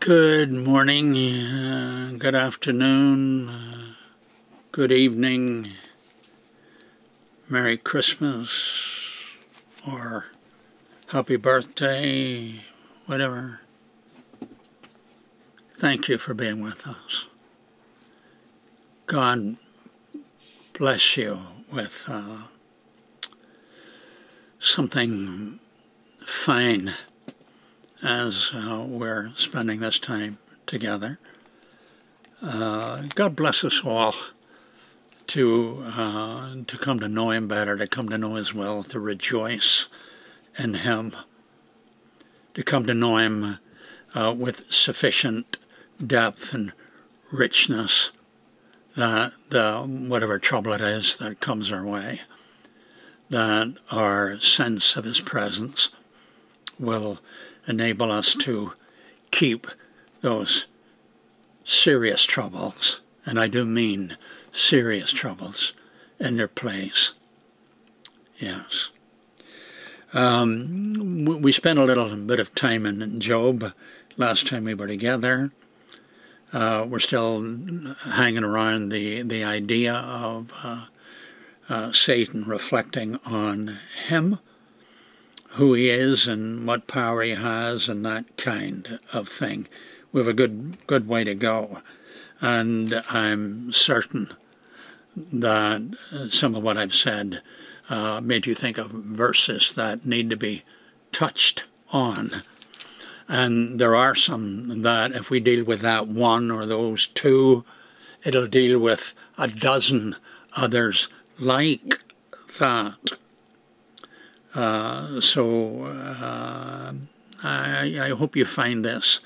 Good morning, good afternoon, good evening, Merry Christmas, or Happy Birthday, whatever. Thank you for being with us. God bless you with something fine as we're spending this time together. God bless us all to come to know Him better, to come to know His will, to rejoice in Him, to come to know Him with sufficient depth and richness that whatever trouble it is that comes our way, that our sense of His presence will enable us to keep those serious troubles, and I do mean serious troubles, in their place. Yes. We spent a little bit of time in Job last time we were together. We're still hanging around the idea of Satan reflecting on him, who he is and what power he has and that kind of thing. We have a good way to go, and I'm certain that some of what I've said made you think of verses that need to be touched on. And there are some that if we deal with that one or those two, it'll deal with a dozen others like that. I hope you find this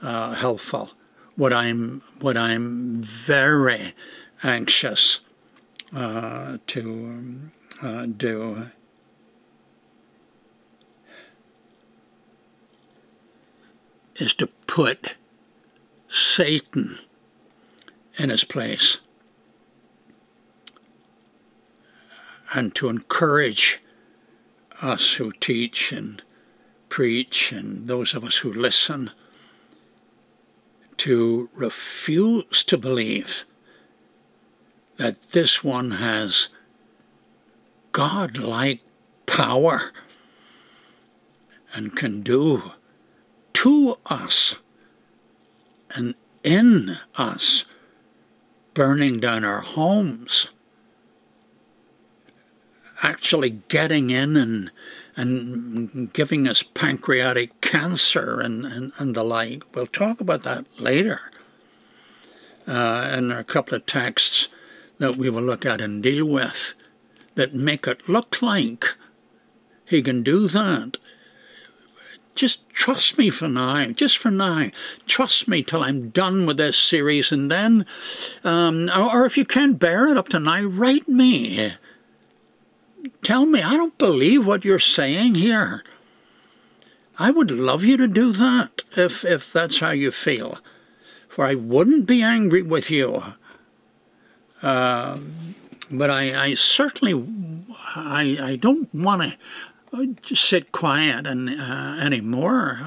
helpful. What I'm very anxious to do is to put Satan in his place and to encourage us who teach and preach and those of us who listen to refuse to believe that this one has God-like power and can do to us and in us, burning down our homes, actually getting in and giving us pancreatic cancer and the like. We'll talk about that later. And there are a couple of texts that we will look at and deal with that make it look like he can do that. Just trust me for now, just for now. Trust me till I'm done with this series, and then, or if you can't bear it up to now, write me. Tell me, I don't believe what you're saying here. I would love you to do that if that's how you feel, for I wouldn't be angry with you. But I certainly, I don't want to just sit quiet and anymore.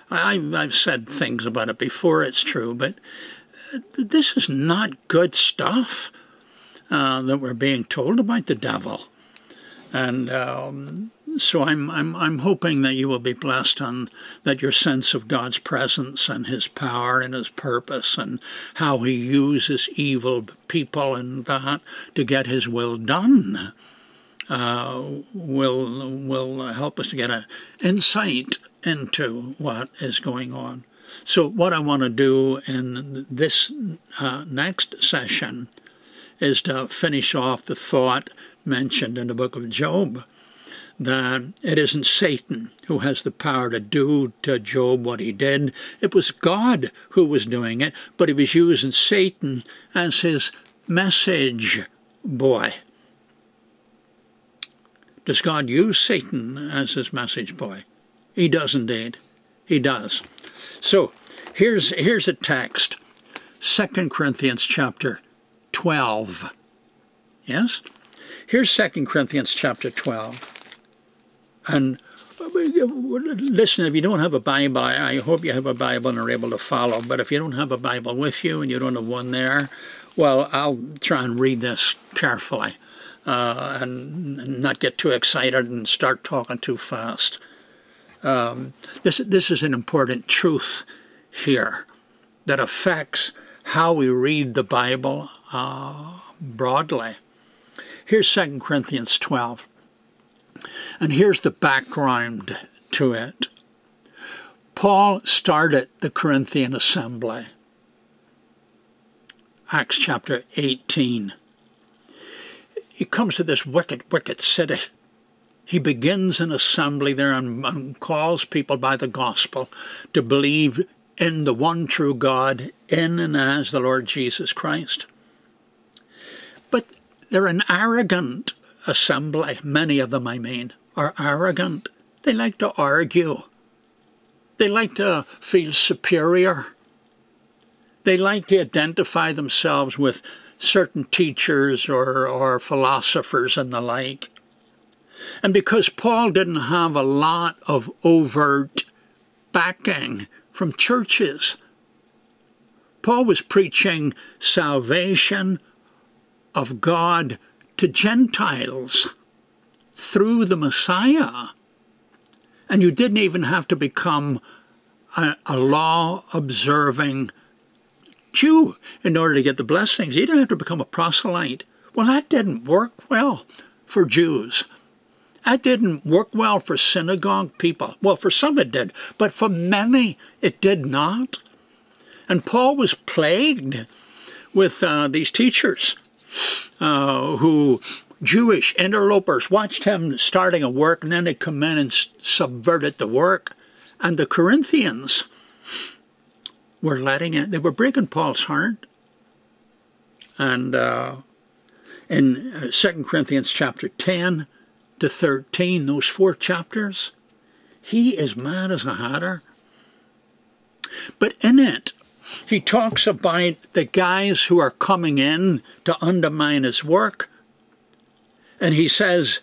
I've said things about it before, it's true, but this is not good stuff that we're being told about the devil. And so I'm hoping that you will be blessed on that your sense of God's presence and His power and His purpose and how He uses evil people and that to get His will done will help us to get an insight into what is going on. So what I want to do in this next session is to finish off the thought mentioned in the book of Job, that it isn't Satan who has the power to do to Job what he did. It was God who was doing it, but he was using Satan as his message boy. Does God use Satan as his message boy? He does indeed. He does. So here's a text, 2 Corinthians chapter 12. Yes? Here's 2 Corinthians chapter 12. And listen, if you don't have a Bible, I hope you have a Bible and are able to follow. But if you don't have a Bible with you and you don't have one there, well, I'll try and read this carefully and not get too excited and start talking too fast. This is an important truth here that affects how we read the Bible broadly. Here's 2 Corinthians 12. And here's the background to it. Paul started the Corinthian assembly. Acts chapter 18. He comes to this wicked, wicked city. He begins an assembly there and calls people by the gospel to believe in the one true God, in and as the Lord Jesus Christ. But they're an arrogant assembly. Many of them, I mean, are arrogant. They like to argue. They like to feel superior. They like to identify themselves with certain teachers or philosophers and the like. And because Paul didn't have a lot of overt backing from churches, Paul was preaching salvation of God to Gentiles through the Messiah. And you didn't even have to become a law-observing Jew in order to get the blessings. You didn't have to become a proselyte. Well, that didn't work well for Jews. That didn't work well for synagogue people. Well, for some it did, but for many it did not. And Paul was plagued with these teachers who, Jewish interlopers, watched him starting a work, and then they come in and subverted the work. And the Corinthians were letting it. They were breaking Paul's heart. And in 2 Corinthians chapter 10 to 13, those 4 chapters, he is mad as a hatter. But in it, he talks about the guys who are coming in to undermine his work. And he says,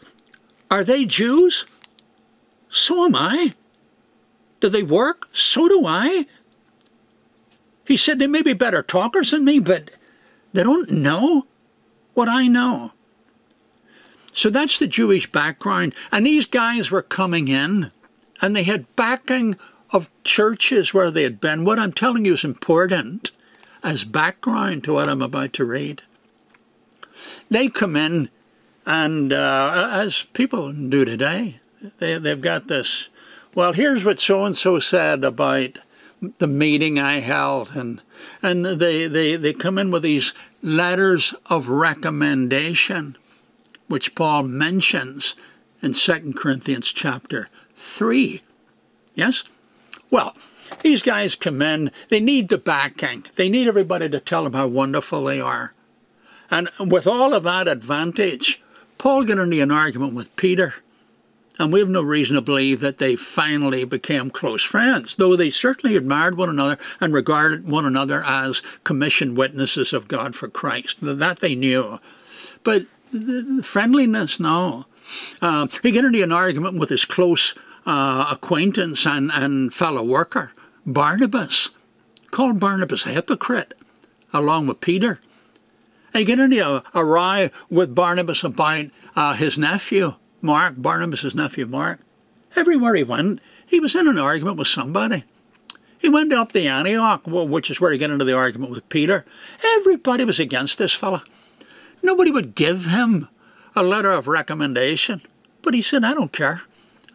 are they Jews? So am I. Do they work? So do I. He said they may be better talkers than me, but they don't know what I know. So that's the Jewish background. And these guys were coming in, and they had backing of churches where they had been. What I'm telling you is important as background to what I'm about to read. They come in, and as people do today, they've got this, well, here's what so-and-so said about the meeting I held, and they come in with these letters of recommendation, which Paul mentions in 2 Corinthians chapter 3. Yes? Well, these guys come in, they need the backing. They need everybody to tell them how wonderful they are. And with all of that advantage, Paul got into an argument with Peter. And we have no reason to believe that they finally became close friends, though they certainly admired one another and regarded one another as commissioned witnesses of God for Christ. That they knew. But the friendliness, no. He got into an argument with his close acquaintance and fellow worker, Barnabas. Called Barnabas a hypocrite, along with Peter. He got into a row with Barnabas about his nephew, Mark, Barnabas' nephew Mark. Everywhere he went, he was in an argument with somebody. He went up to Antioch, which is where he got into the argument with Peter. Everybody was against this fella. Nobody would give him a letter of recommendation. But he said, I don't care.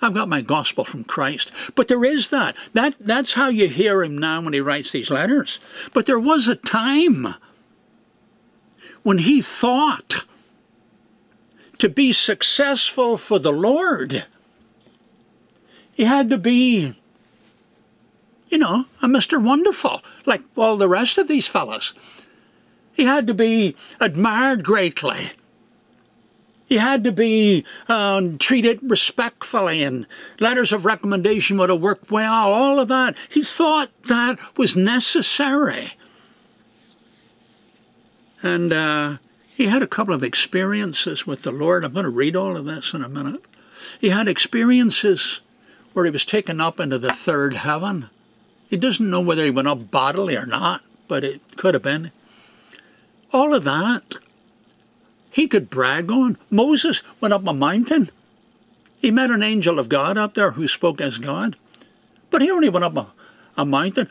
I've got my gospel from Christ. But there is that. That's how you hear him now when he writes these letters. But there was a time when he thought to be successful for the Lord, he had to be, you know, a Mr. Wonderful, like all the rest of these fellas. He had to be admired greatly. He had to be treated respectfully, and letters of recommendation would have worked well, all of that. He thought that was necessary. And he had a couple of experiences with the Lord. I'm going to read all of this in a minute. He had experiences where he was taken up into the third heaven. He doesn't know whether he went up bodily or not, but it could have been. All of that, he could brag on. Moses went up a mountain. He met an angel of God up there who spoke as God. But he only went up a mountain.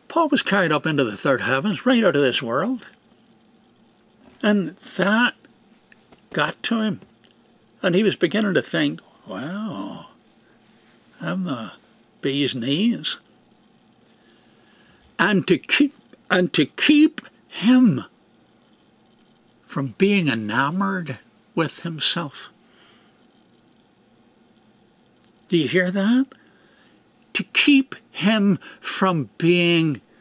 Paul was carried up into the third heavens, right out of this world. And that got to him. And he was beginning to think, wow, I'm the bee's knees. And to keep him from being enamored with himself. Do you hear that? To keep him from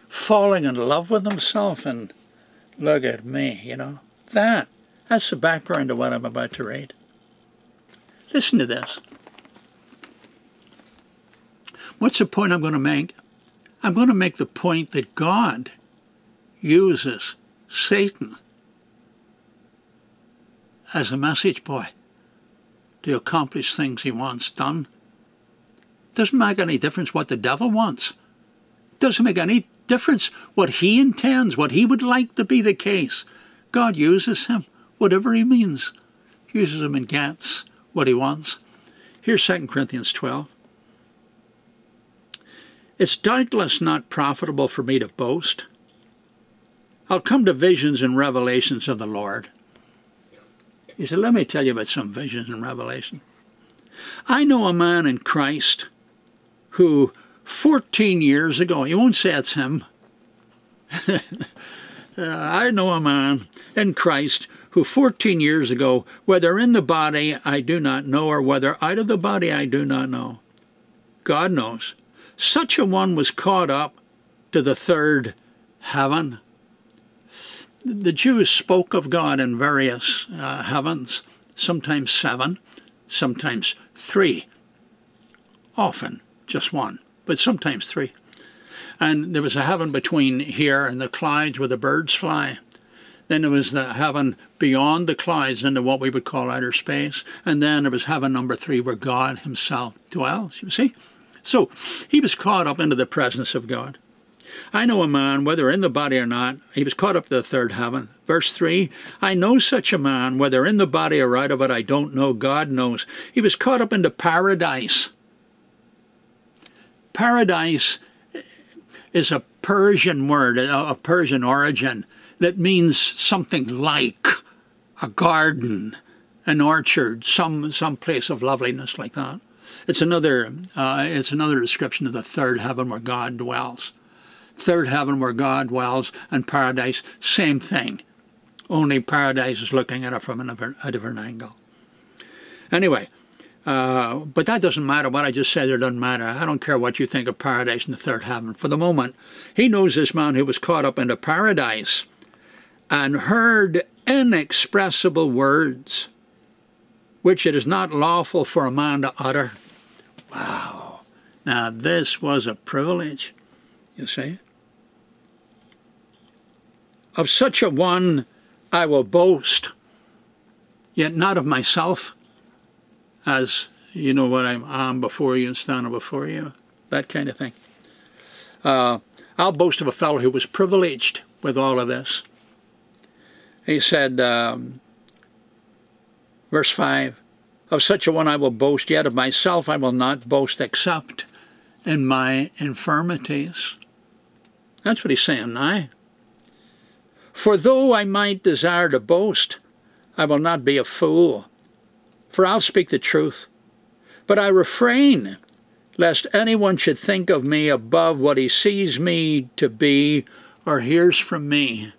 falling in love with himself and look at me, you know. That's the background of what I'm about to read. Listen to this. What's the point I'm going to make? I'm going to make the point that God uses Satan as a message boy to accomplish things he wants done. Doesn't make any difference what the devil wants. Doesn't make any difference what he intends, what he would like to be the case. God uses him, whatever he means. Uses him and gets what he wants. Here's 2 Corinthians 12. It's doubtless not profitable for me to boast. I'll come to visions and revelations of the Lord. He said, let me tell you about some visions and revelation. I know a man in Christ who 14 years ago, he won't say it's him. I know a man in Christ who 14 years ago, whether in the body I do not know, or whether out of the body I do not know, God knows, such a one was caught up to the third heaven. The Jews spoke of God in various heavens, sometimes 7, sometimes 3, often just 1, but sometimes 3. And there was a heaven between here and the clouds where the birds fly. Then there was the heaven beyond the clouds into what we would call outer space. And then there was heaven number 3 where God himself dwells, you see. So he was caught up into the presence of God. I know a man, whether in the body or not, he was caught up to the third heaven. Verse 3, I know such a man, whether in the body or out of it, I don't know, God knows. He was caught up into paradise. Paradise is a Persian word, a Persian origin, that means something like a garden, an orchard, some place of loveliness like that. It's another description of the third heaven where God dwells. Third heaven where God dwells, and paradise, same thing. Only paradise is looking at it from a different angle. Anyway, but that doesn't matter. What I just said, it doesn't matter. I don't care what you think of paradise and the third heaven. For the moment, he knows this man who was caught up into paradise and heard inexpressible words, which it is not lawful for a man to utter. Wow. Now this was a privilege, you see. Of such a one I will boast, yet not of myself, as you know what I am before you and standing before you, that kind of thing. I'll boast of a fellow who was privileged with all of this. He said, verse 5, of such a one I will boast, yet of myself I will not boast except in my infirmities. That's what he's saying now. For though I might desire to boast, I will not be a fool, for I'll speak the truth. But I refrain, lest anyone should think of me above what he sees me to be or hears from me.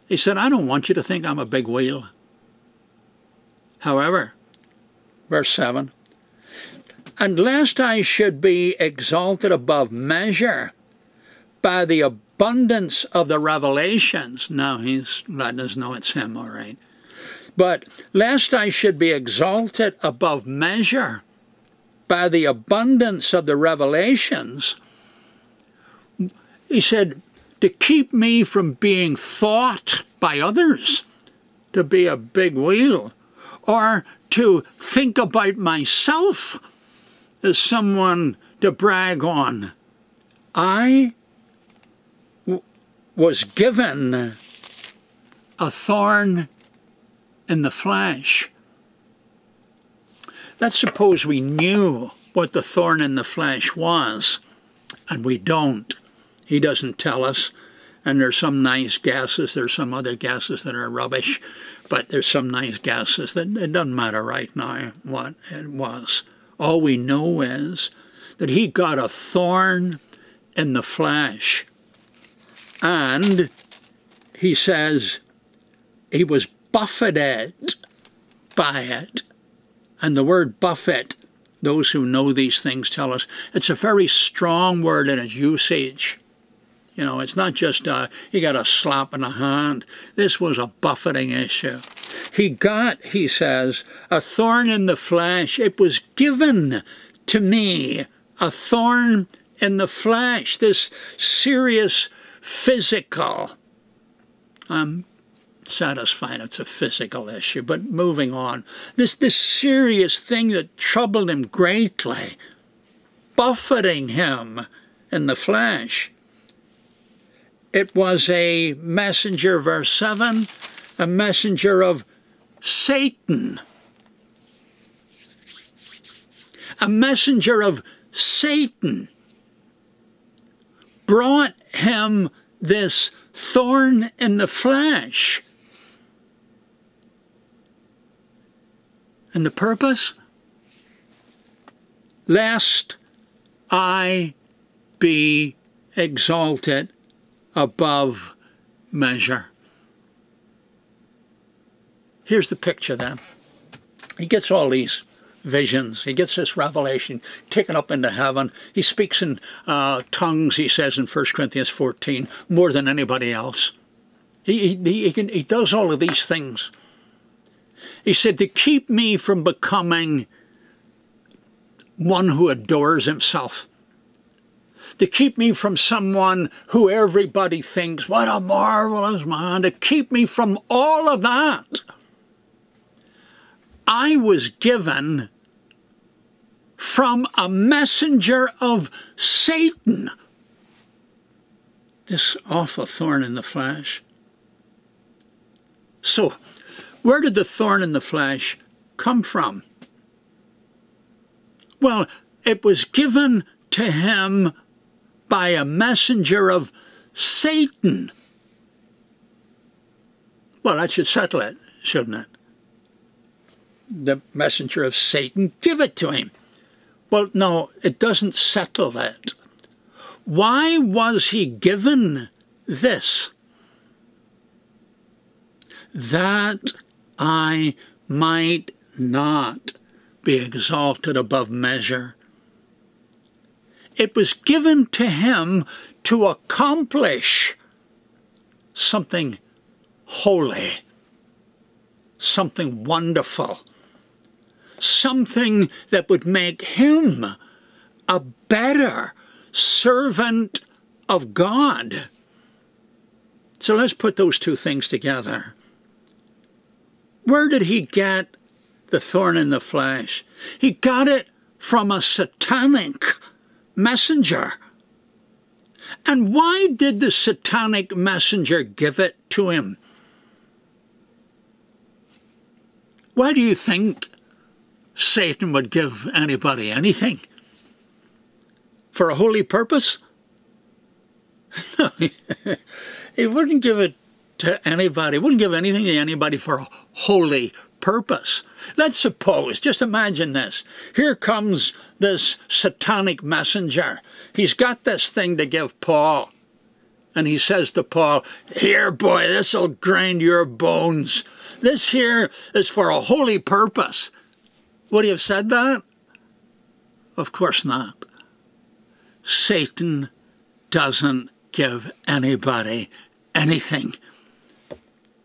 He said, I don't want you to think I'm a big wheel. However, verse 7, and lest I should be exalted above measure by the abundance of the revelations. Now he's letting us know it's him, all right. But lest I should be exalted above measure by the abundance of the revelations, he said, to keep me from being thought by others to be a big wheel, or to think about myself as someone to brag on. I was given a thorn in the flesh. Let's suppose we knew what the thorn in the flesh was, and we don't. He doesn't tell us, and there's some nice gases, there's some other gases that are rubbish, but there's some nice gases that it doesn't matter right now what it was. All we know is that he got a thorn in the flesh, and he says he was buffeted by it. And the word buffet, those who know these things tell us, it's a very strong word in its usage. You know, it's not just he got a slap in the hand. This was a buffeting issue. He got, he says, a thorn in the flesh. It was given to me, a thorn in the flesh, this serious physical. I'm satisfied it's a physical issue, but moving on. This serious thing that troubled him greatly, buffeting him in the flesh. It was a messenger, verse 7, a messenger of Satan. A messenger of Satan brought him this thorn in the flesh. And the purpose? Lest I be exalted above measure. Here's the picture then. He gets all these visions. He gets this revelation, taken up into heaven. He speaks in tongues, he says in 1 Corinthians 14, more than anybody else. He does all of these things. He said, to keep me from becoming one who adores himself. To keep me from someone who everybody thinks, what a marvelous man. To keep me from all of that. I was given from a messenger of Satan this awful thorn in the flesh. So, where did the thorn in the flesh come from? Well, it was given to him by a messenger of Satan. Well, that should settle it, shouldn't it? The messenger of Satan, give it to him. Well, no, it doesn't settle it. Why was he given this? That I might not be exalted above measure. It was given to him to accomplish something holy, something wonderful, something that would make him a better servant of God. So let's put those two things together. Where did he get the thorn in the flesh? He got it from a satanic messenger. And why did the satanic messenger give it to him? Why do you think Satan would give anybody anything? For a holy purpose? No, he wouldn't give it to anybody. He wouldn't give anything to anybody for a holy purpose. Let's suppose, just imagine this. Here comes this satanic messenger. He's got this thing to give Paul. And he says to Paul, here, boy, this'll grind your bones. This here is for a holy purpose. Would he have said that? Of course not. Satan doesn't give anybody anything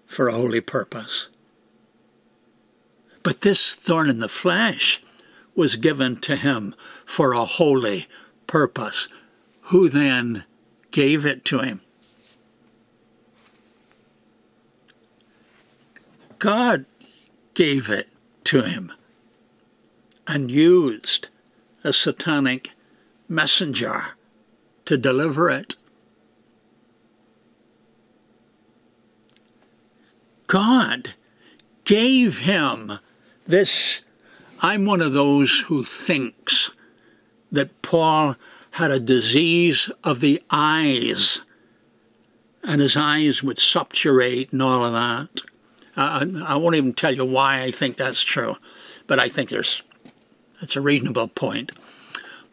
for a holy purpose. But this thorn in the flesh was given to him for a holy purpose. Who then gave it to him? God gave it to him and used a satanic messenger to deliver it. God gave him this. I'm one of those who thinks that Paul had a disease of the eyes, and his eyes would subturate and all of that. I won't even tell you why I think that's true, but I think it's a reasonable point.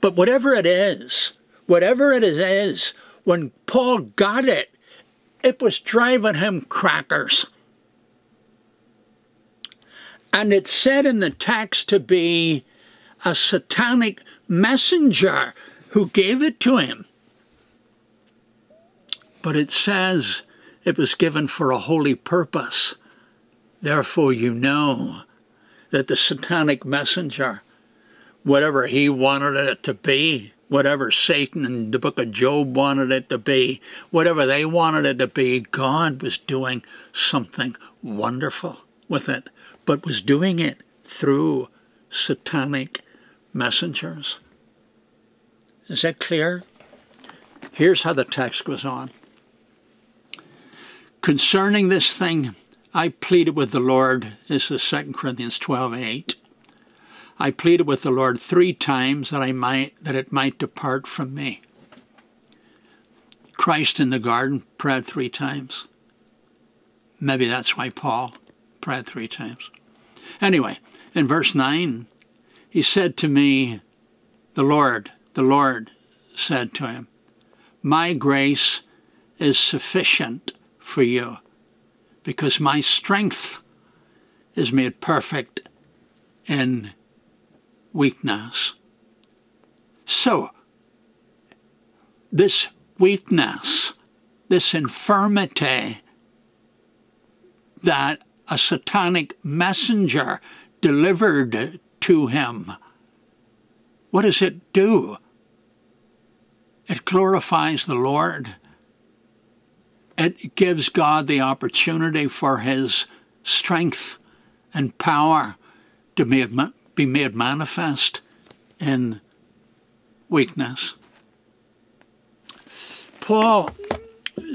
But whatever it is, when Paul got it, it was driving him crackers. And it's said in the text to be a satanic messenger who gave it to him. But it says it was given for a holy purpose. Therefore you know that the satanic messenger, whatever he wanted it to be, whatever Satan in the book of Job wanted it to be, whatever they wanted it to be, God was doing something wonderful with it, but was doing it through satanic messengers. Is that clear? Here's how the text goes on. Concerning this thing, I pleaded with the Lord. This is 2 Corinthians 12:8. I pleaded with the Lord 3 times that it might depart from me. Christ in the garden prayed 3 times. Maybe that's why Paul prayed 3 times. Anyway, in verse 9, he said to me, the Lord said to him, my grace is sufficient for you, because my strength is made perfect in weakness. So, this weakness, this infirmity that a satanic messenger delivered to him, what does it do? It glorifies the Lord. It gives God the opportunity for his strength and power to be made manifest in weakness. Paul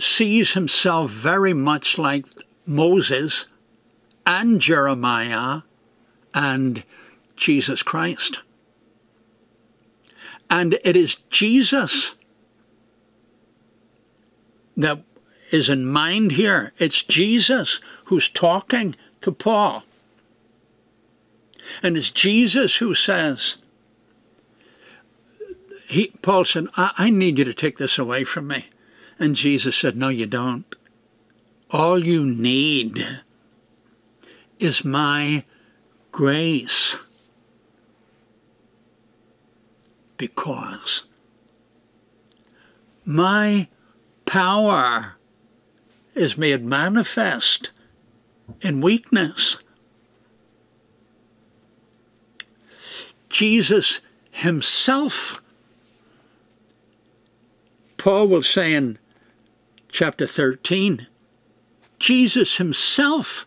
sees himself very much like Moses and Jeremiah and Jesus Christ. And it is Jesus that is in mind here. It's Jesus who's talking to Paul. And it's Jesus who says, Paul said, I need you to take this away from me. And Jesus said, no, you don't. All you need is my grace. Because my power is made manifest in weakness. Jesus himself, Paul will say in chapter 13, Jesus himself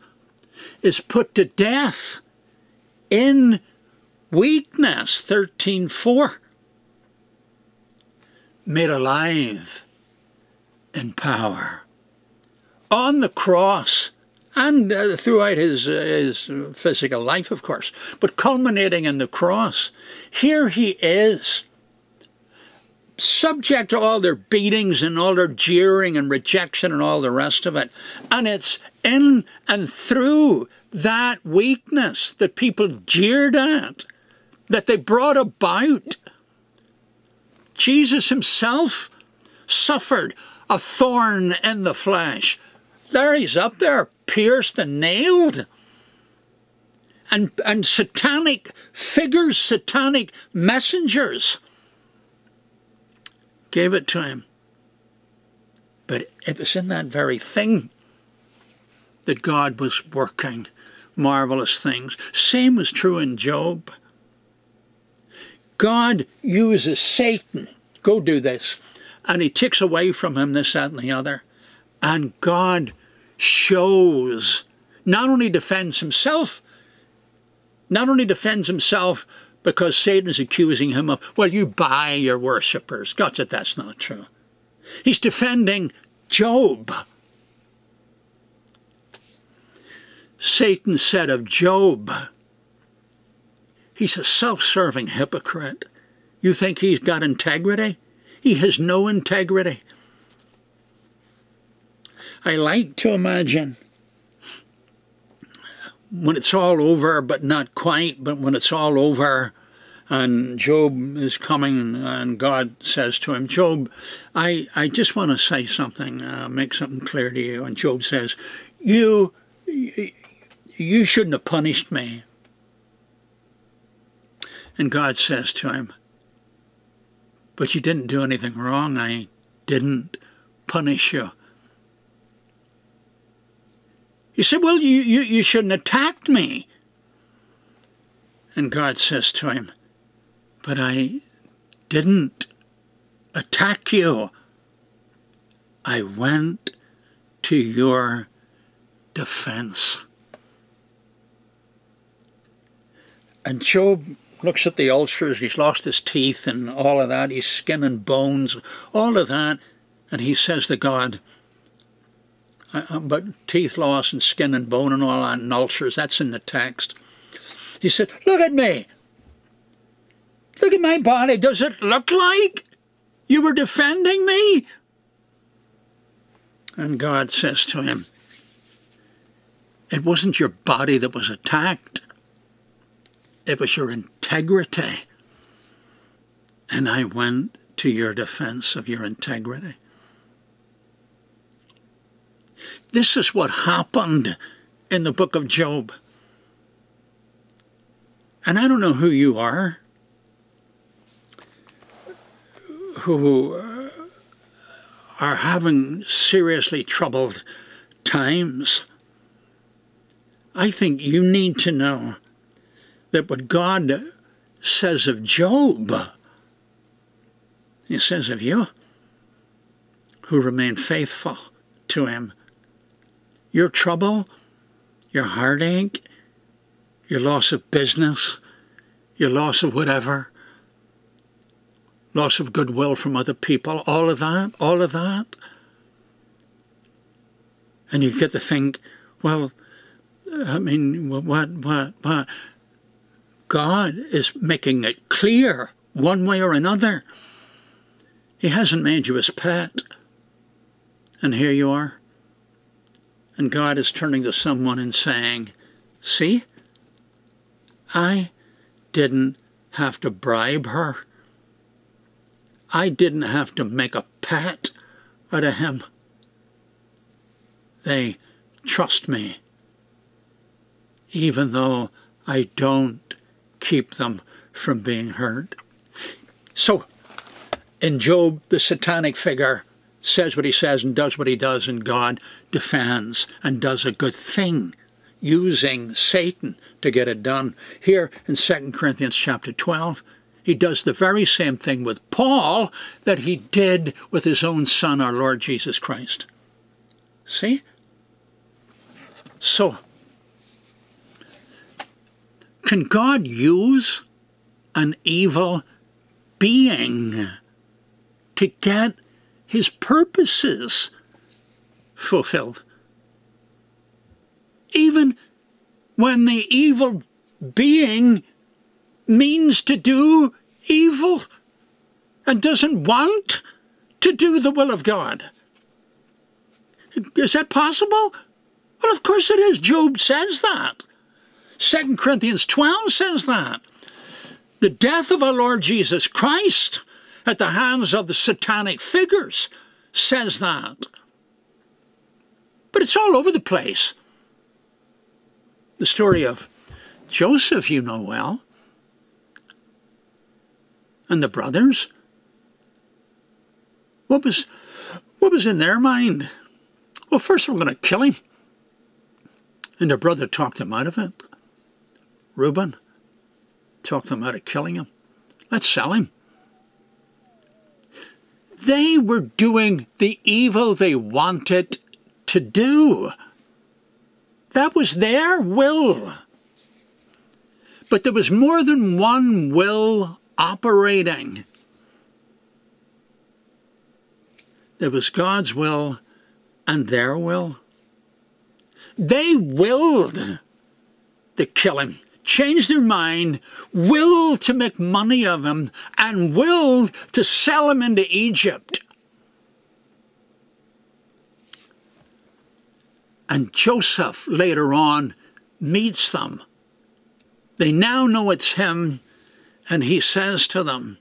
is put to death in weakness, 13:4, made alive in power. On the cross, and throughout his physical life, of course, but culminating in the cross, here he is, subject to all their beatings and all their jeering and rejection and all the rest of it. And it's in and through that weakness that people jeered at, that they brought about. Jesus himself suffered a thorn in the flesh. There he's up there, pierced and nailed. And satanic figures, satanic messengers gave it to him. But it was in that very thing that God was working marvelous things. Same was true in Job. God uses Satan, go do this, and he takes away from him this, that, and the other. And God shows, not only defends himself, because Satan is accusing him of, well, you buy your worshippers. God said that's not true. He's defending Job. Satan said of Job, he's a self-serving hypocrite. You think he's got integrity? He has no integrity. I like to imagine when it's all over, but not quite, but when it's all over and Job is coming and God says to him, Job, I just want to say something, make something clear to you. And Job says, you shouldn't have punished me. And God says to him, but you didn't do anything wrong. I didn't punish you. You said, well, you shouldn't have attacked me. And God says to him, but I didn't attack you. I went to your defense. And Job looks at the ulcers, he's lost his teeth and all of that, his skin and bones, all of that, and he says to God, but teeth loss and skin and bone and all that and ulcers, that's in the text. He said, look at me. Look at my body. Does it look like you were defending me? And God says to him, it wasn't your body that was attacked. It was your integrity. And I went to your defense of your integrity. This is what happened in the book of Job. And I don't know who you are, who are having seriously troubled times. I think you need to know that what God says of Job, he says of you, who remain faithful to him. Your trouble, your heartache, your loss of business, your loss of whatever, loss of goodwill from other people, all of that. And you get to think, well, I mean, what? God is making it clear one way or another. He hasn't made you his pet. And here you are. And God is turning to someone and saying, see, I didn't have to bribe her. I didn't have to make a pet out of him. They trust me, even though I don't keep them from being hurt. So, in Job, the satanic figure says what he says and does what he does, and God defends and does a good thing, using Satan to get it done. Here in 2 Corinthians chapter 12, he does the very same thing with Paul that he did with his own son, our Lord Jesus Christ. See? So, can God use an evil being to get his purposes fulfilled? Even when the evil being means to do evil and doesn't want to do the will of God. Is that possible? Well, of course it is. Job says that. 2 Corinthians 12 says that. The death of our Lord Jesus Christ at the hands of the satanic figures says that. But it's all over the place. The story of Joseph you know well. And the brothers. What was in their mind? Well, first we're going to kill him. And their brother talked them out of it. Reuben talked them out of killing him. Let's sell him. They were doing the evil they wanted to do. That was their will. But there was more than one will operating. There was God's will and their will. They willed to kill him, changed their mind, willed to make money of him, and willed to sell him into Egypt. And Joseph later on meets them. They now know it's him, and he says to them,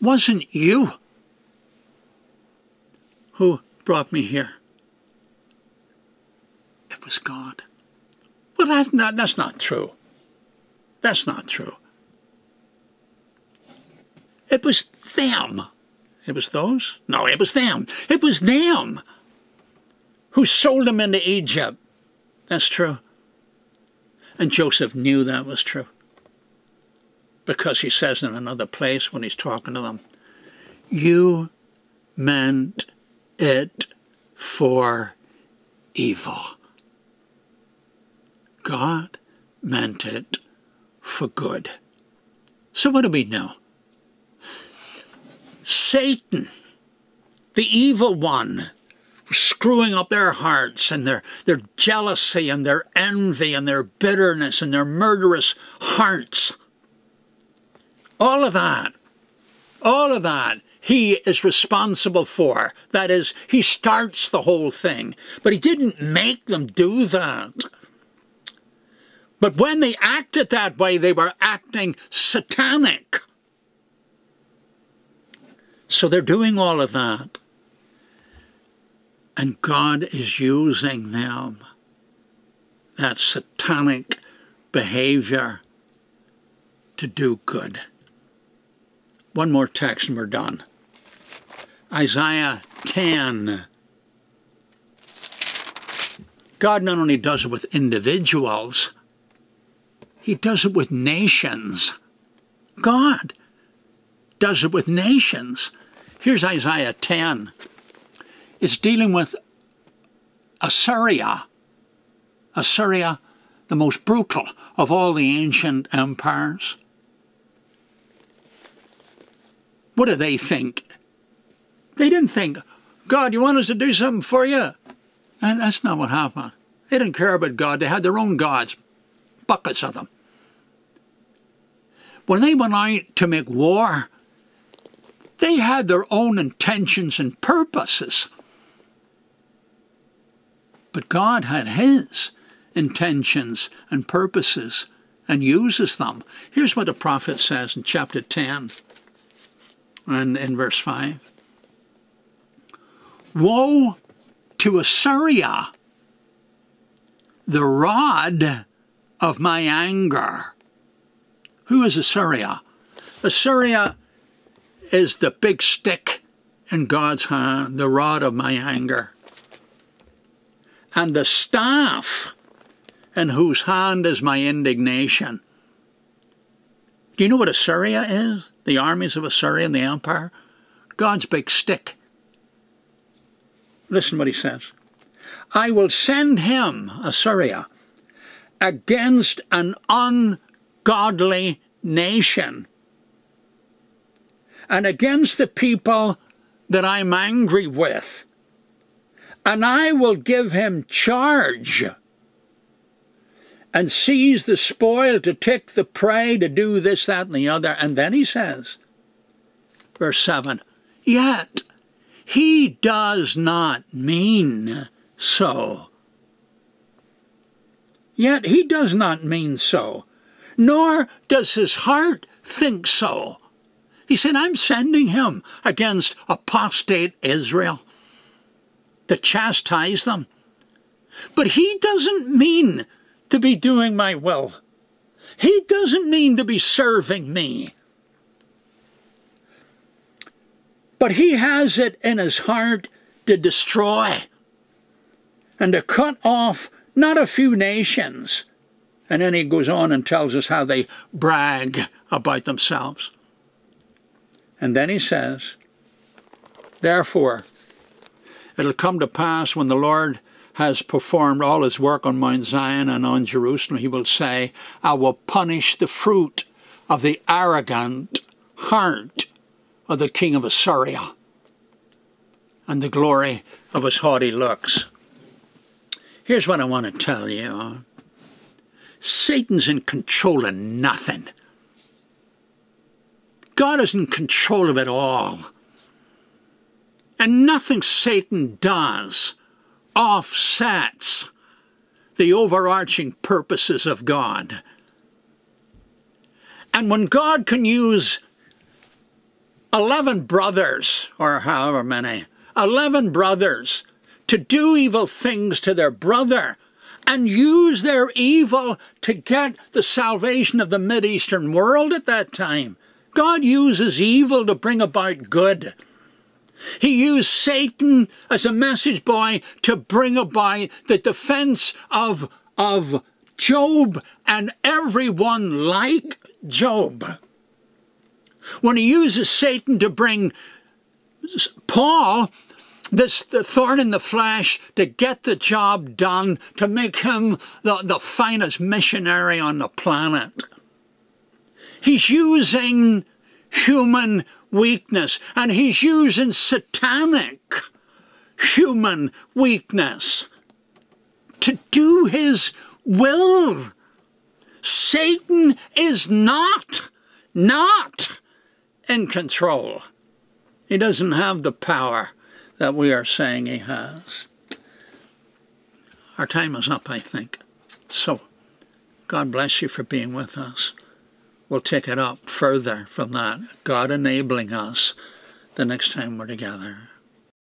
"Wasn't you who brought me here? It was God." Well, that's not true. That's not true. It was them. It was those? No, it was them. It was them who sold him into Egypt. That's true. And Joseph knew that was true, because he says in another place when he's talking to them, "You meant it for evil. God meant it for good." So what do we know? Satan, the evil one, screwing up their hearts and their jealousy and their envy and their bitterness and their murderous hearts. All of that he is responsible for. That is, he starts the whole thing. But he didn't make them do that. But when they acted that way, they were acting satanic. So they're doing all of that. And God is using them, that satanic behavior, to do good. One more text and we're done. Isaiah 10. God not only does it with individuals, he does it with nations. God does it with nations. Here's Isaiah 10. It's dealing with Assyria. Assyria, the most brutal of all the ancient empires. What do they think? They didn't think, "God, you want us to do something for you?" And that's not what happened. They didn't care about God. They had their own gods, buckets of them. When they went out to make war, they had their own intentions and purposes. But God had his intentions and purposes and uses them. Here's what the prophet says in chapter 10 and in verse 5. "Woe to Assyria, the rod of my anger." Who is Assyria? Assyria is the big stick in God's hand, the rod of my anger. And the staff in whose hand is my indignation. Do you know what Assyria is? The armies of Assyria and the empire? God's big stick. Listen what he says. "I will send him," Assyria, "against an ungodly nation, and against the people that I'm angry with. And I will give him charge and seize the spoil, to take the prey, to do this, that, and the other." And then he says, verse 7, "Yet he does not mean so." Yet he does not mean so, nor does his heart think so. He said, "I'm sending him against apostate Israel to chastise them. But he doesn't mean to be doing my will. He doesn't mean to be serving me. But he has it in his heart to destroy and to cut off not a few nations." And then he goes on and tells us how they brag about themselves. And then he says, "Therefore, it'll come to pass when the Lord has performed all his work on Mount Zion and on Jerusalem, he will say, I will punish the fruit of the arrogant heart of the king of Assyria and the glory of his haughty looks. Here's what I want to tell you. Satan's in control of nothing. God is in control of it all. And nothing Satan does offsets the overarching purposes of God. And when God can use 11 brothers, or however many, 11 brothers, to do evil things to their brother, and use their evil to get the salvation of the Mideastern world at that time. God uses evil to bring about good. He used Satan as a message boy to bring about the defense of Job and everyone like Job. When he uses Satan to bring Paul, the thorn in the flesh, to get the job done, to make him the finest missionary on the planet. He's using human weakness, and he's using satanic human weakness to do his will. Satan is not in control. He doesn't have the power that we are saying he has. Our time is up, I think. So, God bless you for being with us. We'll take it up further from that. God enabling us the next time we're together.